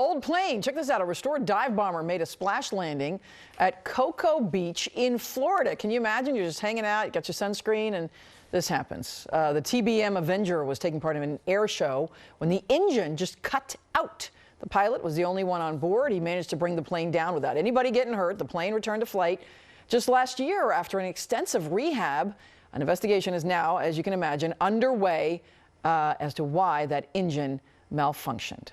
Old plane. Check this out. A restored dive bomber made a splash landing at Cocoa Beach in Florida. Can you imagine? You're just hanging out, you got your sunscreen, and this happens. The TBM Avenger was taking part in an air show when the engine just cut out. The pilot was the only one on board. He managed to bring the plane down without anybody getting hurt. The plane returned to flight just last year after an extensive rehab. An investigation is now, as you can imagine, underway as to why that engine malfunctioned.